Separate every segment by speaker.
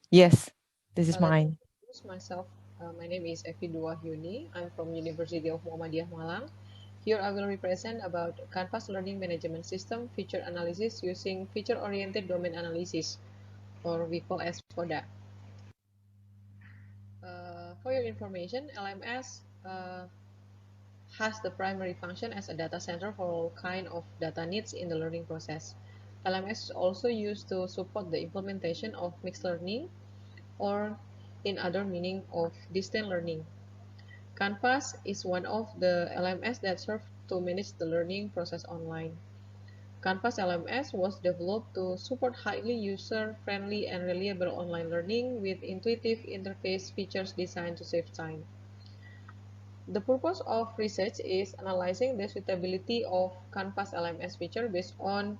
Speaker 1: Yes, this is
Speaker 2: Let me
Speaker 1: mine.
Speaker 2: introduce myself. My name is Efi Hyuni. I'm from University of Muhammadiyah Malang. Here I will represent about Canvas Learning Management System feature analysis using feature-oriented domain analysis, or we call as FODA. For your information, LMS has the primary function as a data center for all kind of data needs in the learning process. LMS is also used to support the implementation of mixed learning or in other meaning of distant learning. Canvas is one of the LMS that serve to manage the learning process online. Canvas LMS was developed to support highly user-friendly and reliable online learning with intuitive interface features designed to save time. The purpose of research is analyzing the suitability of Canvas LMS feature based on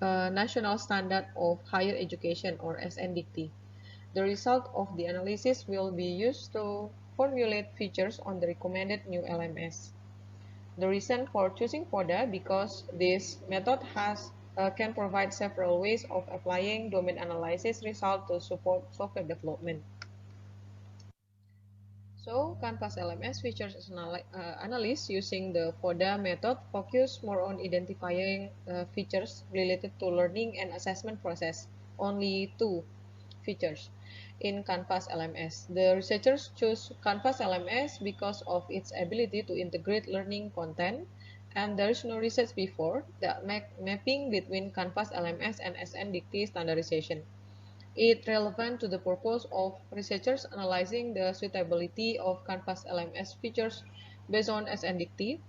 Speaker 2: National Standard of Higher Education or SNDT. The result of the analysis will be used to formulate features on the recommended new LMS. The reason for choosing FODA because this method can provide several ways of applying domain analysis result to support software development. So, Canvas LMS features analysis using the FODA method focus more on identifying features related to learning and assessment process. Only two features in Canvas LMS. The researchers choose Canvas LMS because of its ability to integrate learning content, and there is no research before that mapping between Canvas LMS and SNDT standardization. It relevant to the purpose of researchers analyzing the suitability of Canvas LMS features based on SNDT.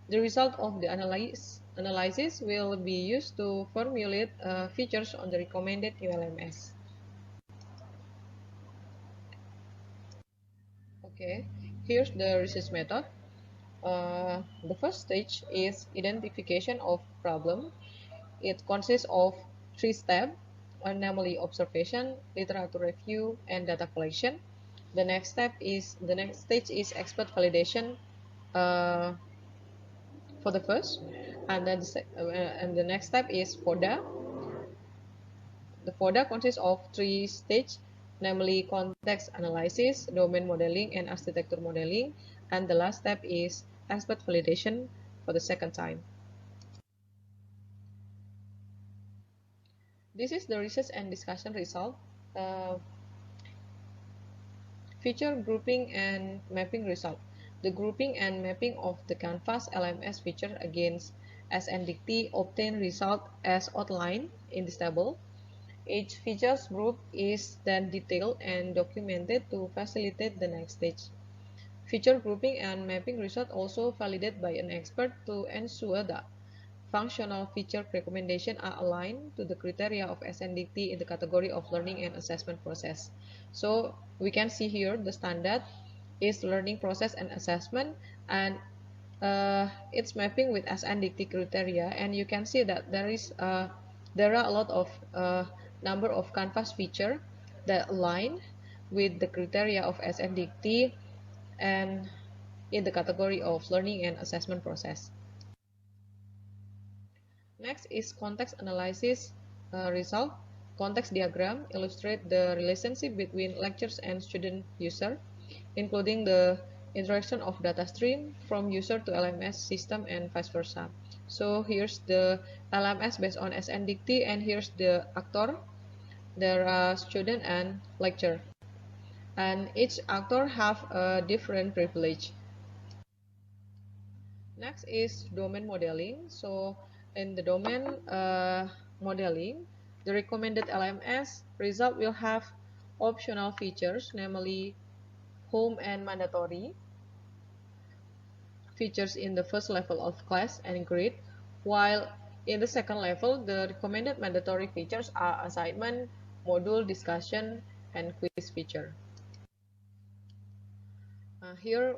Speaker 2: The result of the analysis will be used to formulate features on the recommended new LMS. Okay, here's the research method. The first stage is identification of problem. It consists of three steps, namely observation, literature review, and data collection. The next stage is expert validation uh, for the first, and the next step is FODA. The FODA consists of three stages, namely context analysis, domain modeling, and architecture modeling. And the last step is expert validation for the second time. This is the research and discussion result. Uh, Feature grouping and mapping result. The grouping and mapping of the Canvas LMS feature against SNDT obtain result as outlined in this table. Each features group is then detailed and documented to facilitate the next stage. Feature grouping and mapping result also validated by an expert to ensure that functional feature recommendations are aligned to the criteria of SNDT in the category of learning and assessment process. So we can see here the standard is learning process and assessment, and it's mapping with SNDT criteria, and you can see that there are a lot of number of Canvas feature that align with the criteria of SNDT and in the category of learning and assessment process. Next is context analysis result. Context diagram illustrate the relationship between lectures and student user, including the interaction of data stream from user to LMS system and vice versa. So here's the LMS based on SNDT, and here's the actor. There are student and lecturer, and each actor have a different privilege. Next is domain modeling. So in the domain modeling, the recommended LMS result will have optional features, namely home and mandatory features in the first level of class and grade, while in the second level, the recommended mandatory features are assignment, module discussion, and quiz feature. Here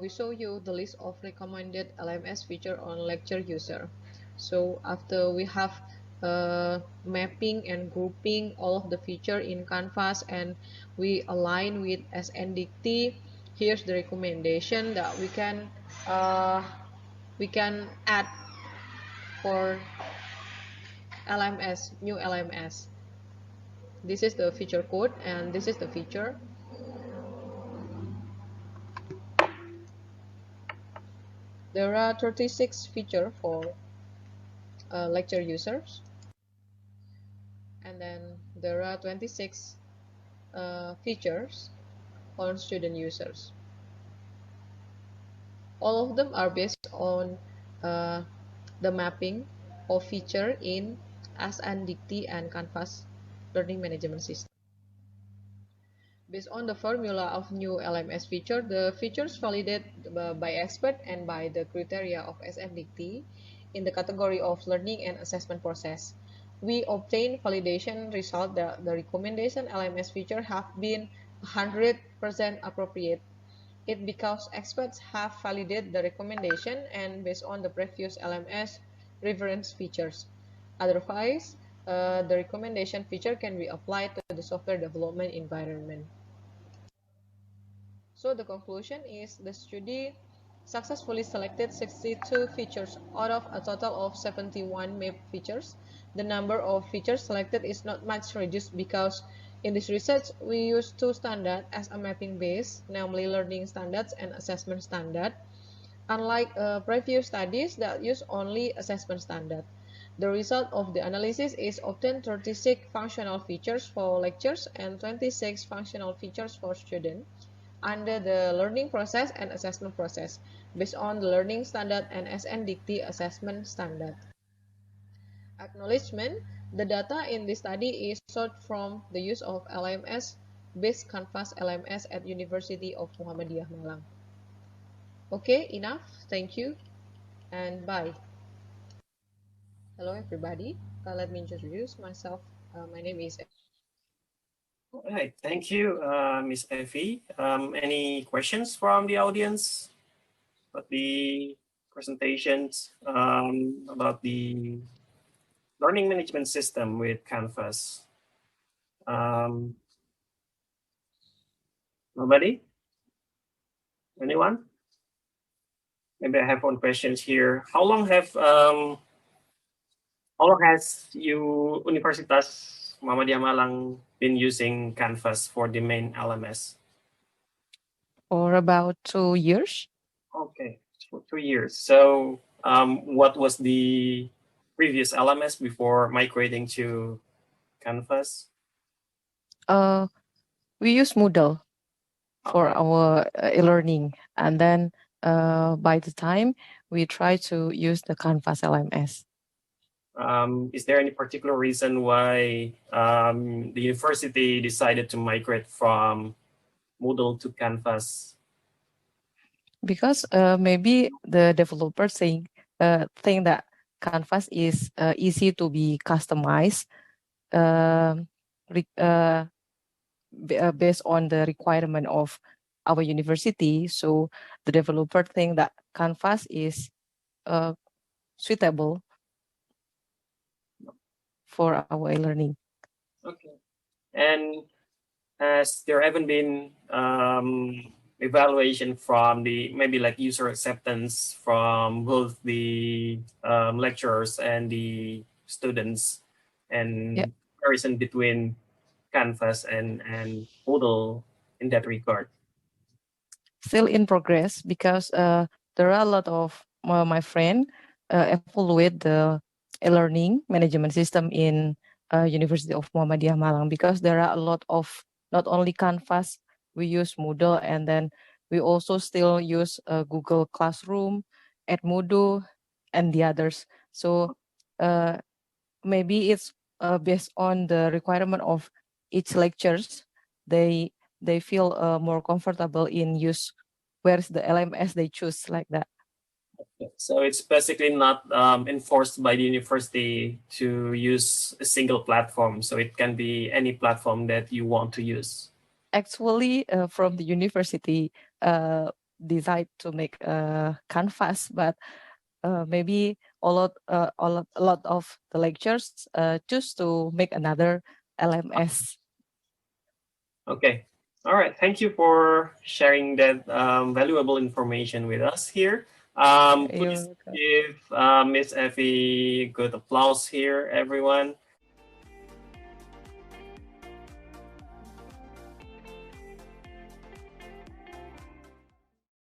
Speaker 2: we show you the list of recommended LMS feature on lecture user. So after we have mapping and grouping all of the feature in Canvas and we align with SNDT, here's the recommendation that uh, we can add for LMS, new LMS. This is the feature code, and this is the feature. There are 36 features for lecture users, and then there are 26 features on student users. All of them are based on uh, the mapping of feature in ICITDA and Canvas learning management system. Based on the formula of new LMS feature, the features validated by expert and by the criteria of SNDT in the category of learning and assessment process. We obtain validation result that the recommendation LMS feature have been 100% appropriate. It because experts have validated the recommendation and based on the previous LMS reference features. Otherwise, the recommendation feature can be applied to the software development environment. So the conclusion is the study successfully selected 62 features out of a total of 71 map features. The number of features selected is not much reduced because in this research we use two standards as a mapping base, namely learning standards and assessment standard, unlike previous studies that use only assessment standard. The result of the analysis is often 36 functional features for lectures and 26 functional features for students under the learning process and assessment process based on the learning standard and SNDT assessment standard. Acknowledgement: the data in this study is sought from the use of LMS based Canvas LMS at University of Muhammadiyah Malang. Okay, enough. Thank you and bye. Hello everybody. Let me introduce myself. My name is.
Speaker 1: All right, thank you, Ms. Effie. Any questions from the audience about the presentations about the learning management system with Canvas? Nobody? Anyone? Maybe I have one question here. How long has Universitas Muhammadiyah Malang been using Canvas for the main LMS?
Speaker 3: For about 2 years.
Speaker 1: Okay, for 2 years. So what was the previous LMS before migrating to Canvas?
Speaker 3: We use Moodle for
Speaker 1: Okay.
Speaker 3: our e-learning, and then by the time we try to use the Canvas LMS.
Speaker 1: Is there any particular reason why the university decided to migrate from Moodle to Canvas?
Speaker 3: Because maybe the developers think that Canvas is easy to be customized based on the requirement of our university. So the developer think that Canvas is suitable for our e-learning.
Speaker 1: Okay. And has there ever been evaluation from the maybe like user acceptance from both the lecturers and the students, and comparison between Canvas and Moodle in that regard?
Speaker 3: Still in progress because there are a lot of my friend evaluate the e-learning management system in University of Muhammadiyah Malang, because there are a lot of not only Canvas, we use Moodle, and then we also still use Google Classroom, Edmodo, and the others. So maybe it's based on the requirement of each lectures. They feel more comfortable in use where's the LMS they choose, like that.
Speaker 1: So it's basically not enforced by the university to use a single platform. So it can be any platform that you want to use.
Speaker 3: Actually, from the university decide to make Canvas, but maybe a lot of the lectures choose to make another LMS.
Speaker 1: Okay. All right. Thank you for sharing that valuable information with us here. Please give Miss Effie good applause here, everyone.